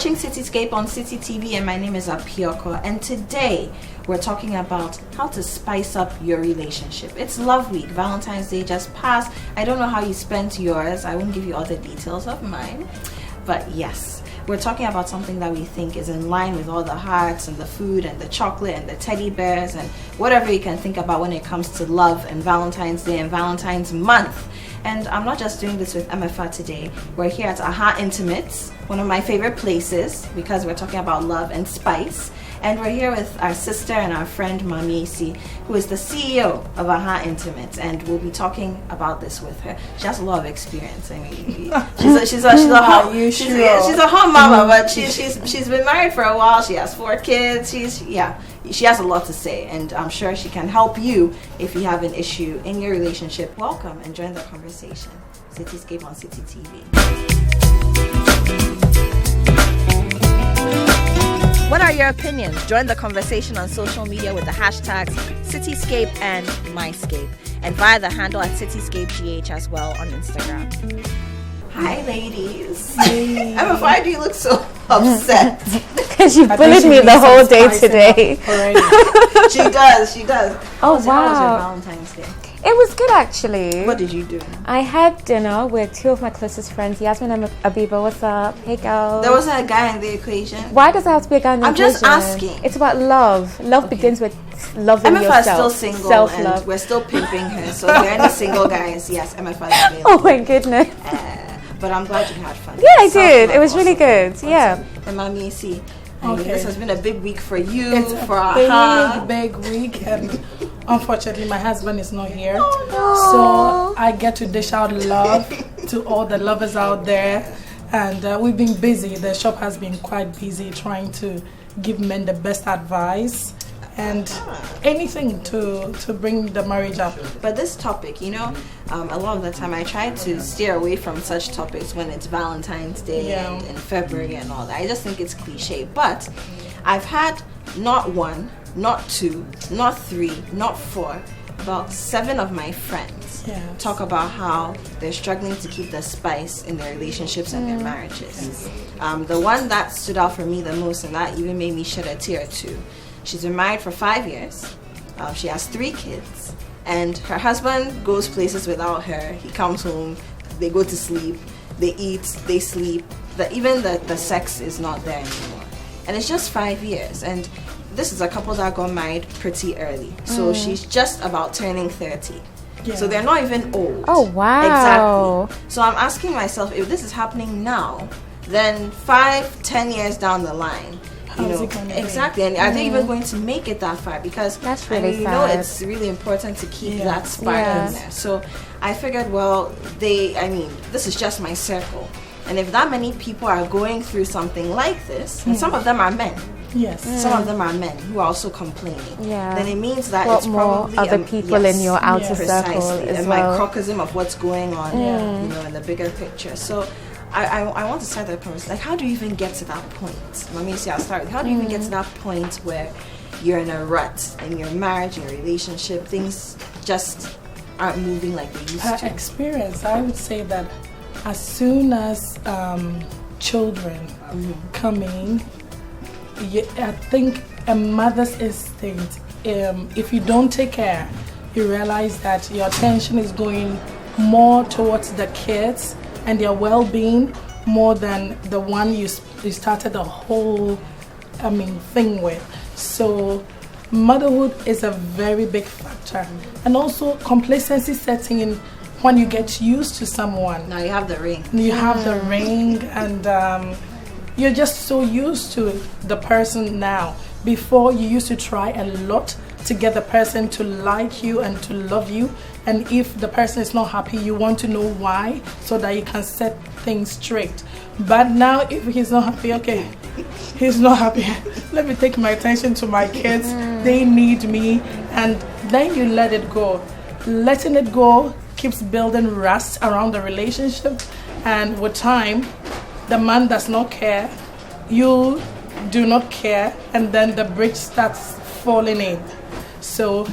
watching Citi Scape on Citi TV, and my name is Apiorkor, and today we're talking about how to spice up your relationship. It's Love Week. Valentine's Day just passed. I don't know how you spent yours. I won't give you all the details of mine. But yes, we're talking about something that we think is in line with all the hearts and the food and the chocolate and the teddy bears and whatever you can think about when it comes to love and Valentine's Day and Valentine's Month. And I'm not just doing this with Emefa today. We're here at Aha Intimates, one of my favorite places, because we're talking about love and spice. And we're here with our sister and our friend Mamiesi, who is the CEO of Aha Intimates, and we'll be talking about this with her. She has a lot of experience. I mean, she's a hot mama, but she's been married for a while. She has 4 kids. She has a lot to say, and I'm sure she can help you if you have an issue in your relationship. Welcome and join the conversation. Citi Scape on Citi TV. What are your opinions? Join the conversation on social media with the hashtags Citi Scape and MyScape, and via the handle at Citi Scape GH as well on Instagram. Hi, ladies. Hey. Emma, why do you look so upset? Because you bullied me the whole day today. She does. Oh, wow. How was your Valentine's Day? It was good, actually. What did you do? I had dinner with 2 of my closest friends, Yasmin and Abiba. What's up? Hey, girls. There wasn't a guy in the equation. Why does there have to be a guy in the equation? I'm just asking. It's about love. Love begins with loving yourself. Emefa is still single, self-love. And we're still pimping her. So if there are any single guys, yes, Emefa is available. Oh, my goodness. But I'm glad you had fun. Yeah, I did. It was really good. Yeah. And Mamiesi, this has been a big week for you. It's a big week, and unfortunately my husband is not here. Oh, no. So I get to dish out love to all the lovers out there, and we've been busy. The shop has been quite busy trying to give men the best advice and anything to bring the marriage up. But this topic, a lot of the time I try to steer away from such topics when it's Valentine's Day and in February and all that. I just think it's cliche. But I've had not 1, not 2, not 3, not 4, about 7 of my friends talk about how they're struggling to keep the spice in their relationships and their marriages. The one that stood out for me the most, and that even made me shed a tear or two, she's been married for 5 years. She has 3 kids. And her husband goes places without her. He comes home, they go to sleep, they eat, they sleep. Even the sex is not there anymore. And it's just 5 years. And this is a couple that got married pretty early. So she's just about turning 30. Yeah. So they're not even old. Oh, wow. Exactly. So I'm asking myself, if this is happening now, then 5-10 years down the line, exactly, and are they even going to make it that far? Because that's really sad. It's really important to keep that spark in there. So I figured, this is just my circle, and if that many people are going through something like this, and some of them are men, some of them are men who are also complaining, then it means that it's probably other people in your outer circle as a well. microcosm of what's going on, in the bigger picture. So I want to start that conversation. Like, how do you even get to that point? Mamiesi, I'll start with, how do you even get to that point where you're in a rut in your marriage, in your relationship, things just aren't moving like they used to? Experience, I would say that as soon as children come in, I think a mother's instinct, if you don't take care, you realize that your attention is going more towards the kids and their well-being more than the one you started the whole thing with. So motherhood is a very big factor, and also complacency setting in when you get used to someone. Now you have the ring. And you're just so used to the person now. Before, you used to try a lot to get the person to like you and to love you, and if the person is not happy, you want to know why, so that you can set things straight. But now, if he's not happy, he's not happy, let me take my attention to my kids, they need me, and then you let it go. Letting it go keeps building rust around the relationship, and with time, the man does not care, you do not care, and then the bridge starts falling in. So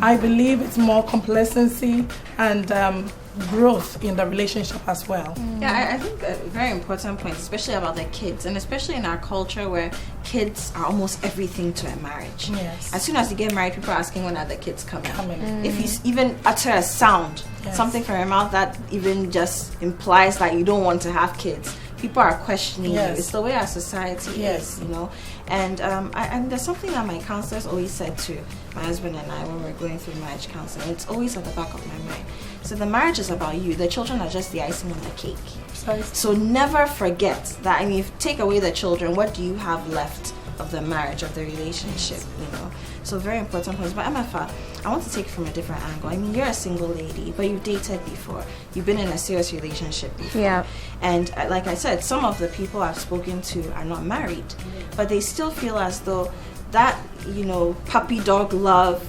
I believe it's more complacency and growth in the relationship as well. Yeah, I think a very important point, especially about the kids, and especially in our culture where kids are almost everything to a marriage. Yes. As soon as you get married, people are asking when are the kids coming. If you even utter a sound, something from your mouth that even just implies that you don't want to have kids, people are questioning you. It's the way our society is, you know. And and there's something that my counselors always said to my husband and I when we're going through marriage counseling. It's always at the back of my mind. So the marriage is about you. The children are just the icing on the cake. So never forget that. I mean, if you take away the children, what do you have left of the marriage, of the relationship, you know? So very important points. But Emefa, I want to take it from a different angle. I mean, you're a single lady, but you've dated before. You've been in a serious relationship before. Yeah. And like I said, some of the people I've spoken to are not married, but they still feel as though that, you know, puppy dog love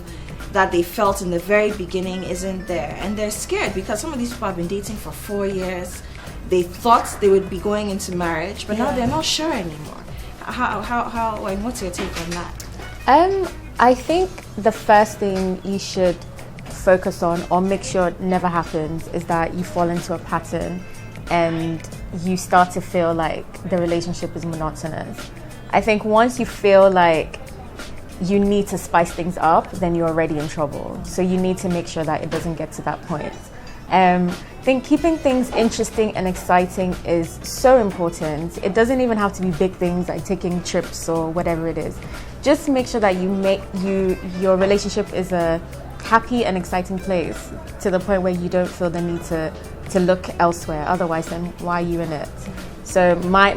that they felt in the very beginning isn't there. And they're scared because some of these people have been dating for 4 years. They thought they would be going into marriage, but now they're not sure anymore. How and what's your take on that? I think the first thing you should focus on or make sure it never happens is that you fall into a pattern and you start to feel like the relationship is monotonous. I think once you feel like you need to spice things up, then you're already in trouble. So you need to make sure that it doesn't get to that point. I think keeping things interesting and exciting is so important. It doesn't even have to be big things like taking trips or whatever it is. Just make sure that your relationship is a happy and exciting place to the point where you don't feel the need to look elsewhere. Otherwise, then why are you in it? So my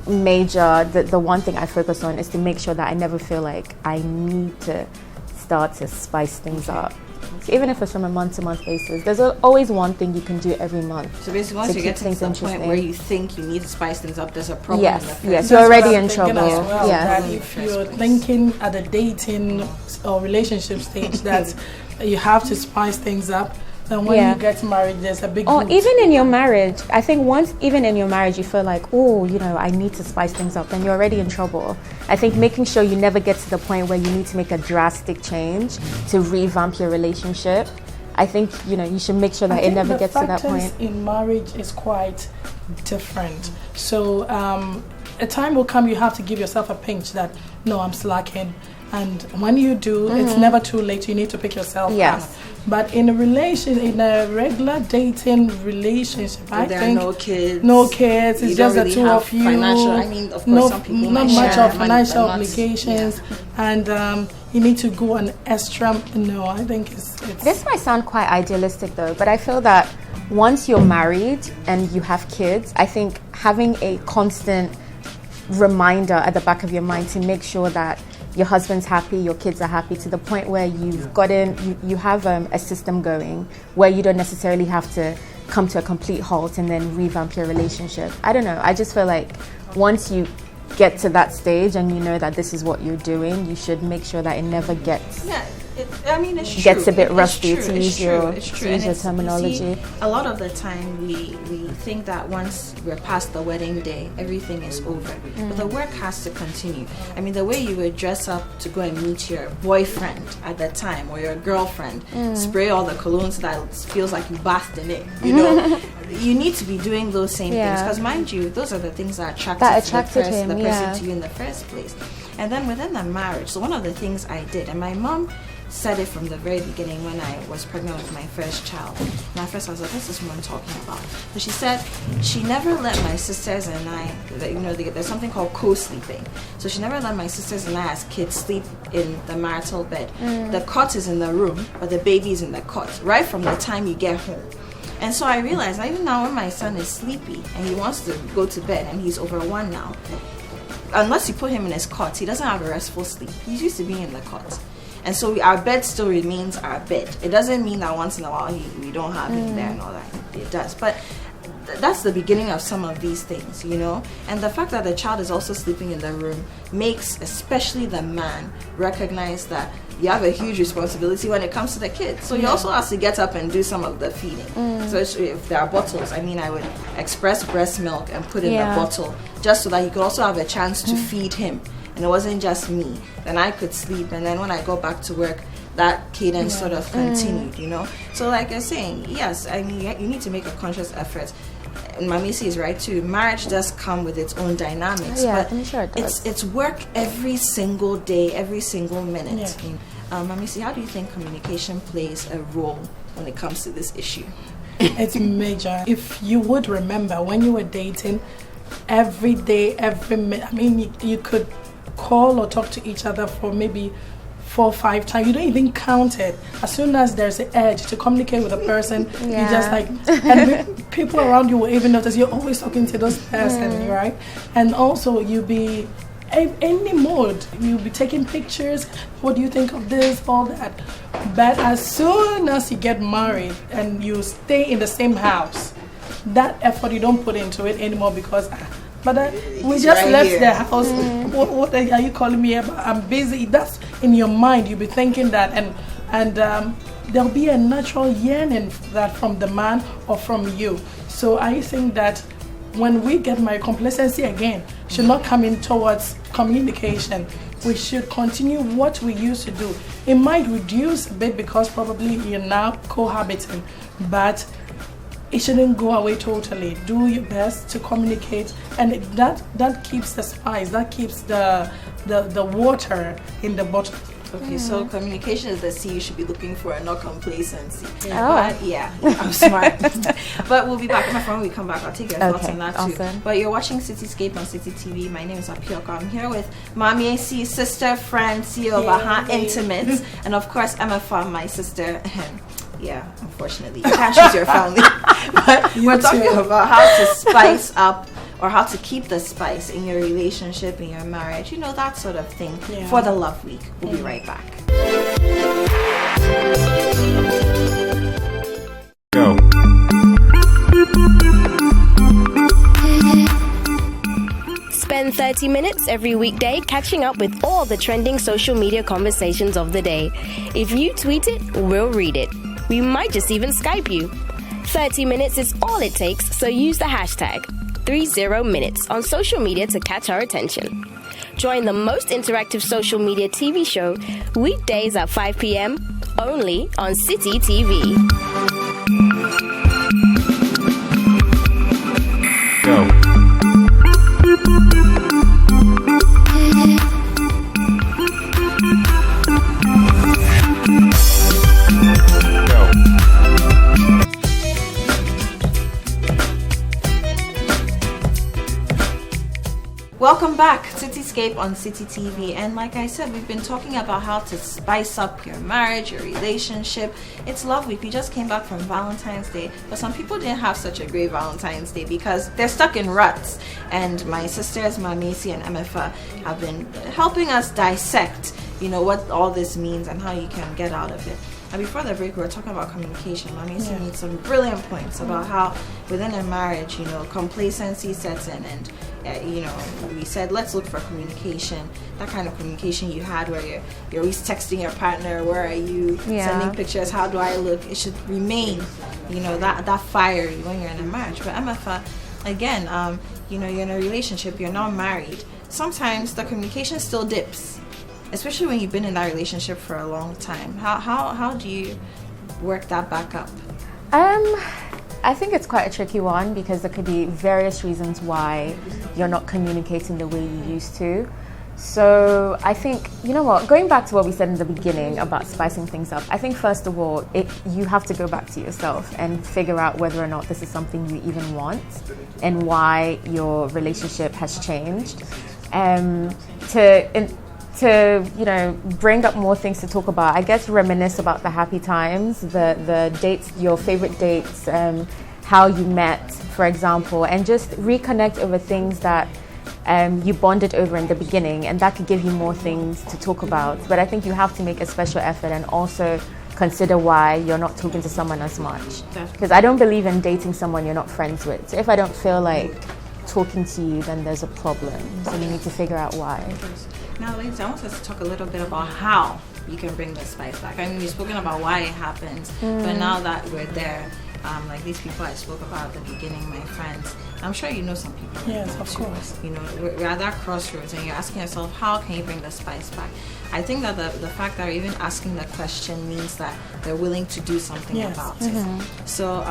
major, the one thing I focus on is to make sure that I never feel like I need to start to spice things up. So even if it's from a month-to-month basis, there's always one thing you can do every month. So basically, once you get to the point where you think you need to spice things up, there's a problem. Yes, you're already in trouble. That if you're thinking at the dating or relationship stage that you have to spice things up, then when you get married, there's a big. Or even in your marriage, I think once even in your marriage you feel like, oh, you know, I need to spice things up, then you're already in trouble. I think making sure you never get to the point where you need to make a drastic change to revamp your relationship. I think, you know, you should make sure that it never gets to that point. In marriage is quite different. So a time will come you have to give yourself a pinch that, no, I'm slacking. And when you do, it's never too late. You need to pick yourself up. But in a regular dating relationship, I think no kids. It's just the two of you. Financial. I mean, of course, some people not much of financial money, obligations, and you need to go an extra. No, I think it's. This might sound quite idealistic though, but I feel that once you're married and you have kids, I think having a constant reminder at the back of your mind to make sure that your husband's happy, your kids are happy, to the point where you have a system going where you don't necessarily have to come to a complete halt and then revamp your relationship. I don't know. I just feel like once you get to that stage and you know that this is what you're doing, you should make sure that it never gets. It's gets true. a bit rusty It's to use your terminology. You see, a lot of the time we think that once we're past the wedding day, everything is over. But the work has to continue. I mean, the way you would dress up to go and meet your boyfriend at that time or your girlfriend, spray all the colognes that feels like you bathed in it, you know. You need to be doing those same things because, mind you, those are the things that attracted the person to you in the first place. And then within the marriage, so one of the things I did, and my mom said it from the very beginning when I was pregnant with my first child. And at first I was like, what's this woman talking about? But she said she never let my sisters and I, you know, there's something called co-sleeping. So she never let my sisters and I as kids sleep in the marital bed. The cot is in the room, but the baby is in the cot, right from the time you get home. And so I realized, even now when my son is sleepy and he wants to go to bed and he's over 1 now, unless you put him in his cot, he doesn't have a restful sleep. He's used to being in the cot. And so our bed still remains our bed. It doesn't mean that once in a while we don't have him there and all that. It does. But that's the beginning of some of these things, you know. And the fact that the child is also sleeping in the room makes especially the man recognize that you have a huge responsibility when it comes to the kids. So you also have to get up and do some of the feeding. So if there are bottles, I mean, I would express breast milk and put in the bottle just so that you could also have a chance to feed him. And it wasn't just me. Then I could sleep, and then when I go back to work, that cadence sort of continued, you know. So like you're saying, yes, I mean, you need to make a conscious effort. And Mamisi is right too. Marriage does come with its own dynamics, but I'm sure it does. It's work every single day, every single minute. Mamisi, how do you think communication plays a role when it comes to this issue? It's major. If you would remember, when you were dating, every day, every minute, I mean, you could call or talk to each other for maybe 4 or 5 times. You don't even count it. As soon as there's an urge to communicate with a person, you just like, and people around you will even notice you're always talking to this person, right? And also you'll be any mode. You'll be taking pictures. What do you think of this? All that. But as soon as you get married and you stay in the same house, that effort you don't put into it anymore because we just left the house. What are you calling me about? I'm busy. That's in your mind. You'll be thinking that, and there'll be a natural yearning that from the man or from you. So I think that when we get married, complacency again should not come in towards communication. We should continue what we used to do. It might reduce a bit because probably you're now cohabiting, but it shouldn't go away totally. Do your best to communicate, and that keeps the spice, that keeps the water in the bottle. Okay, so communication is the C you should be looking for, and not complacency. But I'm smart. But we'll be back. My friend, when we come back, I'll take your thoughts on that too. But you're watching Citi Scape on Citi TV. My name is Apiorkor. I'm here with Mami AC, sister, friend, CEO of Aha Intimates, and of course Emefa, my sister. Unfortunately, you can't choose your family. But we're talking about how to spice up or how to keep the spice in your relationship, in your marriage, you know, that sort of thing for the Love Week. We'll be right back. Go. Spend 30 minutes every weekday catching up with all the trending social media conversations of the day. If you tweet it, we'll read it. We might just even Skype you. 30 minutes is all it takes, so use the hashtag 30minutes on social media to catch our attention. Join the most interactive social media TV show weekdays at 5 p.m. only on Citi TV. Go. Welcome back, Citi Scape on Citi TV. And like I said, we've been talking about how to spice up your marriage, your relationship. It's Love Week. We just came back from Valentine's Day, but some people didn't have such a great Valentine's Day because they're stuck in ruts. And my sisters, Mamisi and Emefa, have been helping us dissect, you know, what all this means and how you can get out of it. And before the break, we were talking about communication. Mamisi made some brilliant points about how within a marriage, you know, complacency sets in, and you know, we said let's look for communication, that kind of communication you had where you're always texting your partner, where are you, sending pictures, how do I look. It should remain, you know, that fire when you're in a marriage. But Emefa, again, you know, you're in a relationship, you're not married, sometimes the communication still dips, especially when you've been in that relationship for a long time. How do you work that back up? I think it's quite a tricky one because there could be various reasons why you're not communicating the way you used to. So I think, you know what, going back to what we said in the beginning about spicing things up, I think first of all, you have to go back to yourself and figure out whether or not this is something you even want and why your relationship has changed. To you know, bring up more things to talk about, I guess reminisce about the happy times, the dates, your favorite dates, how you met, for example, and just reconnect over things that you bonded over in the beginning, and that could give you more things to talk about. But I think you have to make a special effort and also consider why you're not talking to someone as much. Because I don't believe in dating someone you're not friends with. So if I don't feel like talking to you, then there's a problem. So you need to figure out why. Now, ladies, I want us to talk a little bit about how you can bring the spice back. I mean, we've spoken about why it happens, but now that we're there, like these people I spoke about at the beginning, my friends, I'm sure you know some people. Yes, of course. You know, we're at that crossroads, and you're asking yourself, how can you bring the spice back? I think that the fact that we're even asking the question means that they're willing to do something about it. So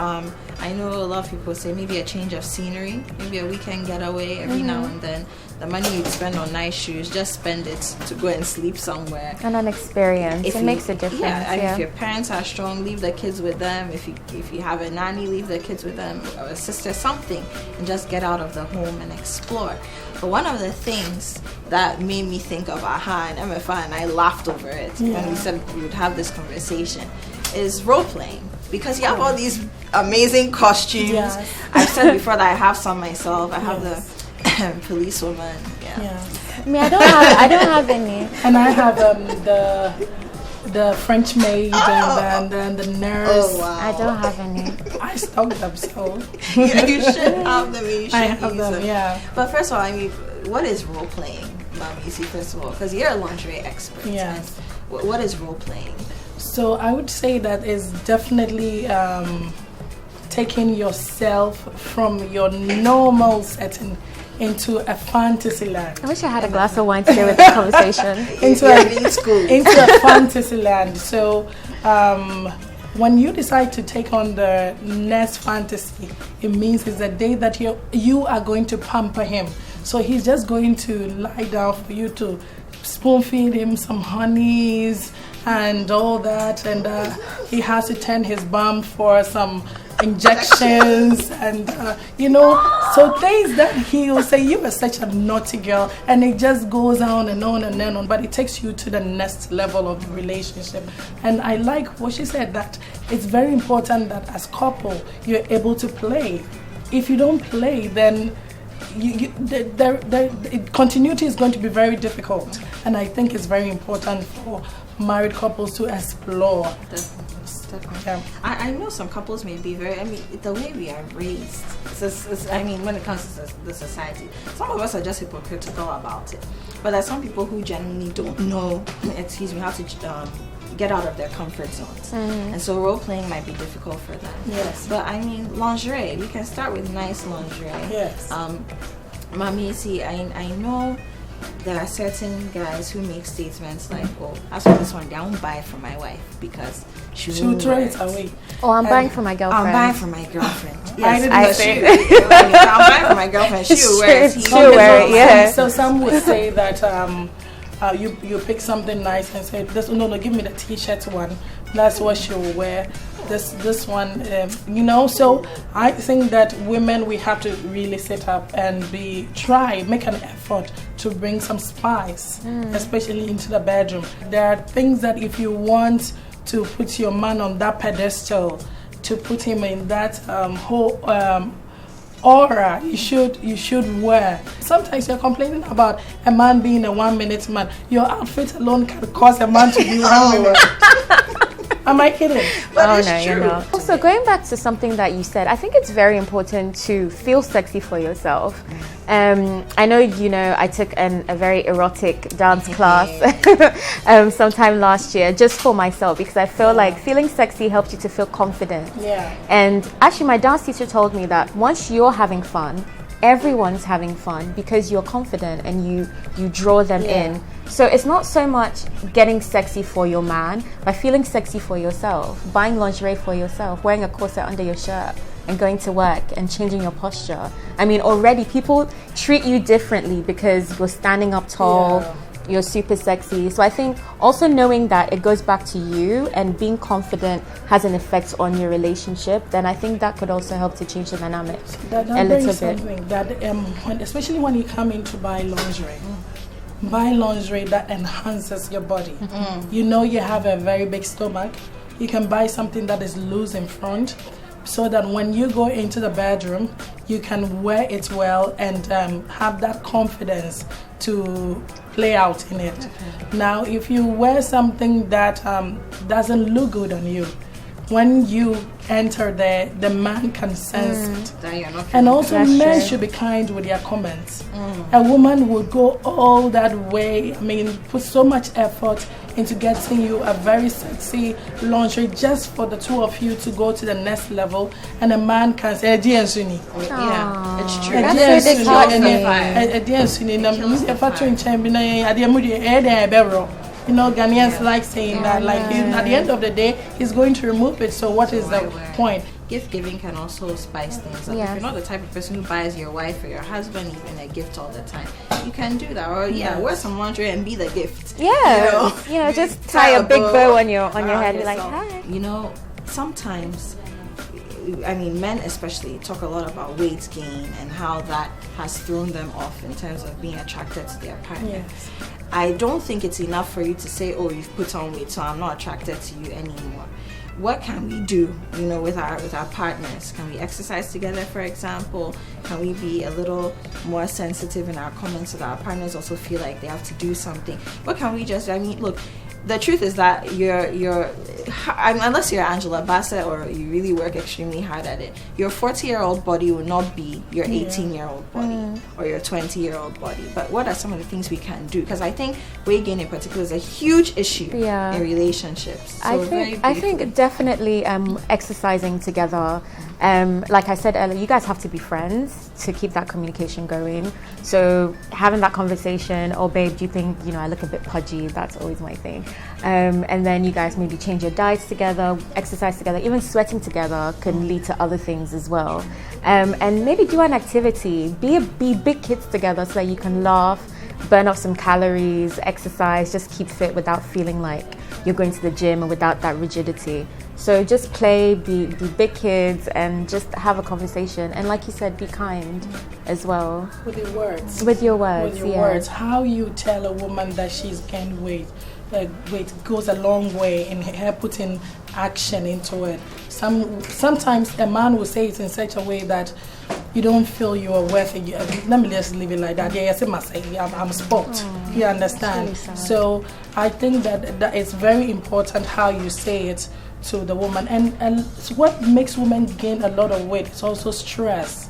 I know a lot of people say maybe a change of scenery, maybe a weekend getaway every now and then. The money you'd spend on nice shoes, just spend it to go and sleep somewhere. And an experience. It makes a difference. If your parents are strong, leave the kids with them. If you have a nanny, leave the kids with them, or a sister, something, and just get out of the home and explore. But one of the things that made me think of Aha and Emefa, and I laughed over it when we said we would have this conversation, is role playing. Because you have all these amazing costumes. Yes. I've said before that I have some myself. I have the policewoman. I mean, I don't have any. And I have the French maid and then the nurse. Oh, wow. I don't have any. I stock them, so you should have them. You should I have use them. Yeah. But first of all, I mean, what is role playing, Mami? See, first of all, because you're a lingerie expert. Yes. What is role playing? So I would say that is definitely taking yourself from your normal setting into a fantasy land. I wish I had a glass of wine today with this conversation. into a fantasy land. So when you decide to take on the next fantasy, it means it's a day that you are going to pamper him. So he's just going to lie down for you to spoon feed him some honeys and all that, and he has to turn his bum for some injections and so things that he will say, you are such a naughty girl, and it just goes on and on and on, but it takes you to the next level of the relationship. And I like what she said, that it's very important that as couple you're able to play. If you don't play, then continuity is going to be very difficult, and I think it's very important for married couples to explore. Definitely. Yeah. I know some couples may be very, the way we are raised, when it comes to the society, some of us are just hypocritical about it. But there's some people who genuinely don't know, how to get out of their comfort zones. And so role playing might be difficult for them. Yes. But lingerie, we can start with nice lingerie. Yes. Mami, see, I know there are certain guys who make statements like, oh, as for this one, I won't buy it for my wife because she'll throw it away. Oh, I'm buying for my girlfriend. I'm buying for my girlfriend. Yes, I say I'm buying for my girlfriend. She'll wear it. She'll wear it, yeah. So some would say that you pick something nice and say, no, give me the t-shirt one. That's what she will wear. This one, So I think that women, we have to really sit up and make an effort to bring some spice, especially into the bedroom. There are things that if you want to put your man on that pedestal, to put him in that whole aura, you should wear. Sometimes you're complaining about a man being a 1 minute man. Your outfit alone can cause a man to be 1 minute. Am I kidding? But it's true. You're not. Also, going back to something that you said, I think it's very important to feel sexy for yourself. I know, I took a very erotic dance class sometime last year just for myself, because I feel like feeling sexy helps you to feel confident. Yeah. And actually, my dance teacher told me that once you're having fun, everyone's having fun because you're confident and you draw them in. So it's not so much getting sexy for your man, but feeling sexy for yourself, buying lingerie for yourself, wearing a corset under your shirt and going to work and changing your posture. Already people treat you differently because you're standing up tall, you're super sexy. So I think also knowing that it goes back to you and being confident has an effect on your relationship, then I think that could also help to change the dynamics that a little bit. Something that, especially when you come in to buy lingerie, buy lingerie that enhances your body. You have a very big stomach. You can buy something that is loose in front, so that when you go into the bedroom, you can wear it well and have that confidence to play out in it. Now, if you wear something that doesn't look good on you, when you enter there, the man can sense it. And also, men should be kind with their comments. A woman would go all that way, put so much effort into getting you a very sexy lingerie just for the two of you to go to the next level, and a man can say, yeah, it's true. That's Ghanaians like saying that, like at the end of the day, he's going to remove it. So what is the point? Gift giving can also spice things up. If you're not the type of person who buys your wife or your husband even a gift all the time, you can do that. Or wear some lingerie and be the gift. Just tie a big bow on your head and be like, hi. Sometimes, I mean, men especially talk a lot about weight gain and how that has thrown them off in terms of being attracted to their partner. Yes. I don't think it's enough for you to say, oh, you've put on weight, so I'm not attracted to you anymore. What can we do, with our partners? Can we exercise together, for example? Can we be a little more sensitive in our comments so that our partners also feel like they have to do something? What can we just, look, the truth is that unless you're Angela Bassett or you really work extremely hard at it, your 40-year-old body will not be your 18-year-old body or your 20-year-old body. But what are some of the things we can do? Because I think weight gain in particular is a huge issue in relationships. So I think definitely exercising together. Like I said earlier, you guys have to be friends to keep that communication going. So having that conversation, oh babe, do you think I look a bit pudgy? That's always my thing. And then you guys maybe change your diets together, exercise together, even sweating together can lead to other things as well. And maybe do an activity, be big kids together so that you can laugh, burn off some calories, exercise, just keep fit without feeling like you're going to the gym and without that rigidity. So just play, be big kids, and just have a conversation. And like you said, be kind as well. With your words. With your words, With your words. How you tell a woman that she's gained weight, weight goes a long way in her putting action into it. Sometimes a man will say it in such a way that you don't feel you are worth it. Let me just leave it like that. I'm spot. You understand? Really so I think that it's very important how you say it to the woman. And what makes women gain a lot of weight is also stress.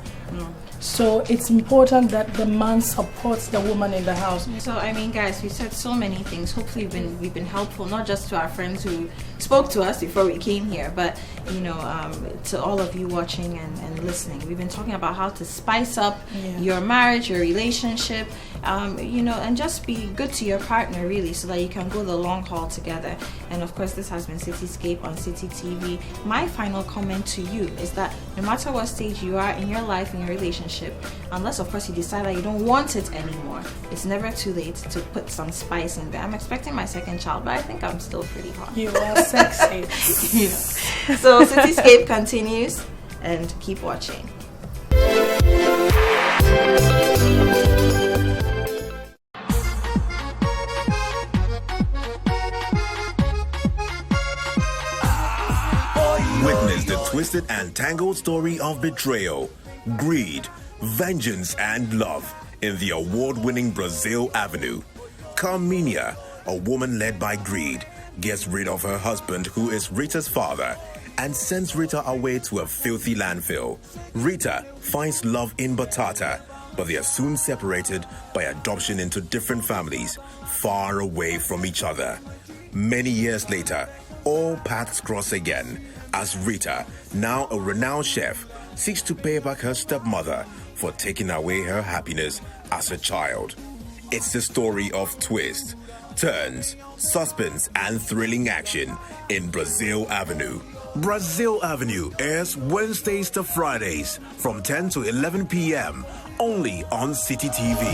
So it's important that the man supports the woman in the house. So guys, we said so many things. Hopefully we've been helpful, not just to our friends who spoke to us before we came here, but to all of you watching and listening. We've been talking about how to spice up your marriage, your relationship, and just be good to your partner, really, so that you can go the long haul together. And of course, this has been Citi Scape on Citi TV. My final comment to you is that no matter what stage you are in your life, in your relationship, unless of course you decide that you don't want it anymore, it's never too late to put some spice in there. I'm expecting my second child, but I think I'm still pretty hot. You are sexy. So Citi Scape continues, and keep watching. Witness the twisted and tangled story of betrayal, greed, vengeance, and love in the award-winning Brazil Avenue. Carmenia, a woman led by greed, gets rid of her husband, who is Rita's father, and sends Rita away to a filthy landfill. Rita finds love in Batata, but they are soon separated by adoption into different families, far away from each other. Many years later, all paths cross again, as Rita, now a renowned chef, seeks to pay back her stepmother for taking away her happiness as a child. It's the story of twists, turns, suspense, and thrilling action in Brazil Avenue. Brazil Avenue airs Wednesdays to Fridays from 10 to 11 p.m. only on Citi TV.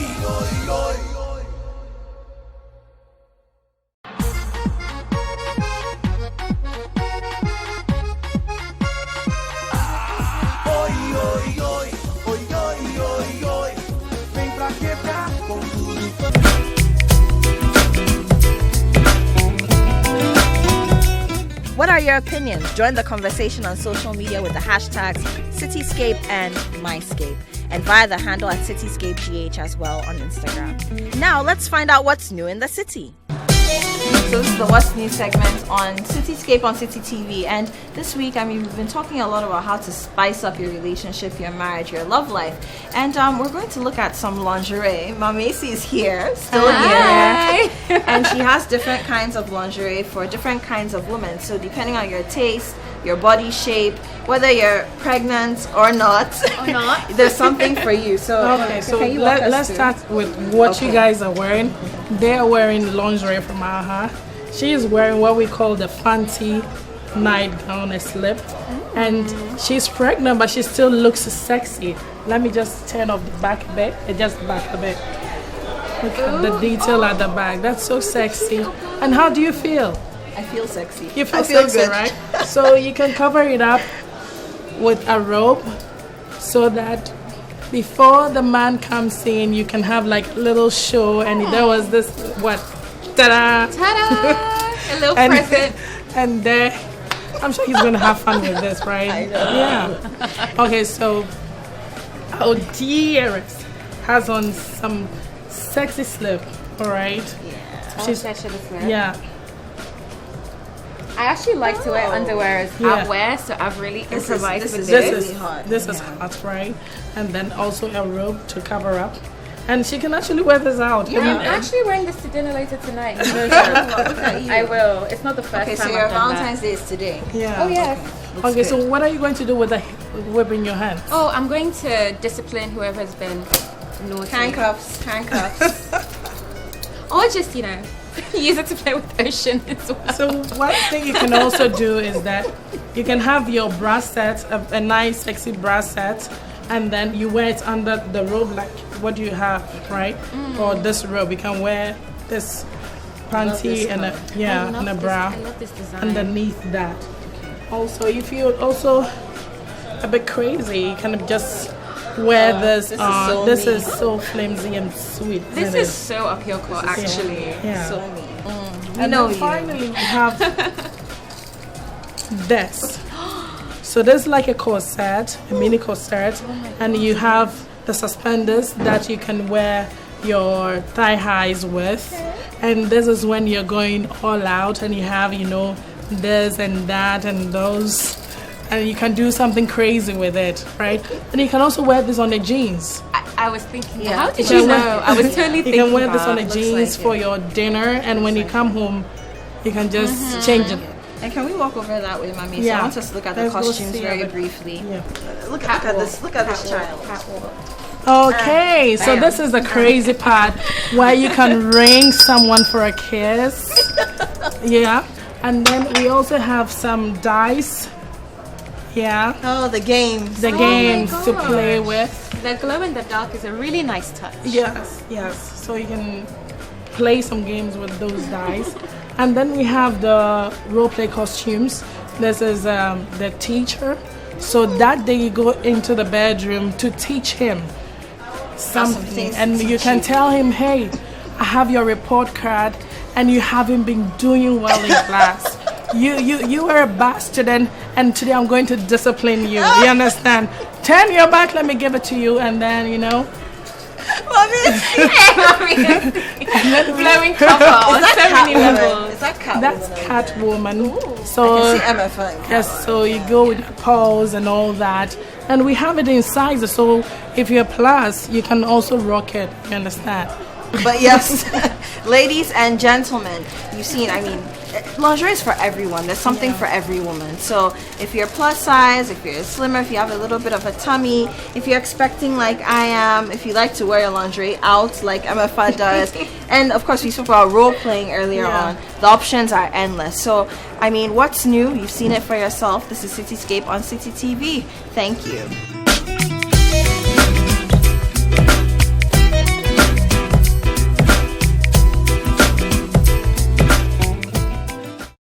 What are your opinions? Join the conversation on social media with the hashtags Citi Scape and MyScape, and via the handle at Citi Scape GH as well on Instagram. Now let's find out what's new in the city. So this is the What's New segment on Citi Scape on Citi TV, and this week, we've been talking a lot about how to spice up your relationship, your marriage, your love life, and we're going to look at some lingerie. Mamesi is here, still here, and she has different kinds of lingerie for different kinds of women. So depending on your taste, your body shape, whether you're pregnant or not, there's something for you. So let's start with what you guys are wearing. They're wearing lingerie from Aha. She is wearing what we call the fancy nightgown, a slip, and she's pregnant, but she still looks sexy. Let me just turn off the back a bit. Just back a bit. Look at the detail at the back. That's so sexy. And how do you feel? I feel sexy. You feel sexy, good. right? So you can cover it up with a robe so that before the man comes in, you can have like a little show. And there was this, ta-da! Ta-da! A little present. And there, I'm sure he's going to have fun with this, right? I know. Yeah. Okay, so our dearest has on some sexy slip, all right? Yeah. Yeah. I actually like to wear underwear as outwear, so I've really improvised with this. This is hot, right? And then also a robe to cover up. And she can actually wear this out. Yeah, I'm actually wearing this to dinner later tonight. I will. It's not the first time. Okay, so your Valentine's Day is today. Yeah. Oh, yes. Okay, so what are you going to do with the whip in your hand? Oh, I'm going to discipline whoever has been naughty. Handcuffs. Or just, use it to play with Ocean as well. So one thing you can also do is that you can have your bra set, a nice sexy bra set, and then you wear it under the robe, like what do you have, right? Or this robe. You can wear this panty and a bra I love this design. underneath that. Also, if you're also a bit crazy, you can just wear this on. This is so flimsy and sweet. This is so Apiorkor, actually. Yeah. So me. And then finally we have this. So this is like a corset, a mini corset, and you have the suspenders that you can wear your thigh highs with. And this is when you're going all out and you have, this and that and those. And you can do something crazy with it, right? And you can also wear this on the jeans. I was thinking, how did you know? I was totally thinking. You can wear this on the jeans for your dinner, and when you come home, you can just change it. And can we walk over that way, Mommy? Yeah. So I want us to look at the Let's go costumes see very it. briefly. Yeah. Look at this. Look at this child. Okay, so this is the crazy part where you can ring someone for a kiss. Yeah. And then we also have some dice. Yeah. Oh, the games. The games to play with. The glow in the dark is a really nice touch. Yes. So you can play some games with those dice. And then we have the role play costumes. This is the teacher. So that day you go into the bedroom to teach him something. And you can tell him, hey, I have your report card and you haven't been doing well in class. You were a bad student, and today I'm going to discipline you. You understand? Turn your back, let me give it to you, and then, Mommy. Blowing cover on so many levels. Is that Catwoman? That's Catwoman. I So can see Emefa and Catwoman. yes, so you go with the paws and all that, and we have it in sizes. So if you're plus, you can also rock it. You understand? But yes, ladies and gentlemen, you've seen, lingerie is for everyone. There's something for every woman. So if you're plus size, if you're slimmer, if you have a little bit of a tummy, if you're expecting like I am, if you like to wear your lingerie out like Emefa does, and of course we spoke about role playing earlier on, the options are endless. So, what's new? You've seen it for yourself. This is Citi Scape on Citi TV. Thank you.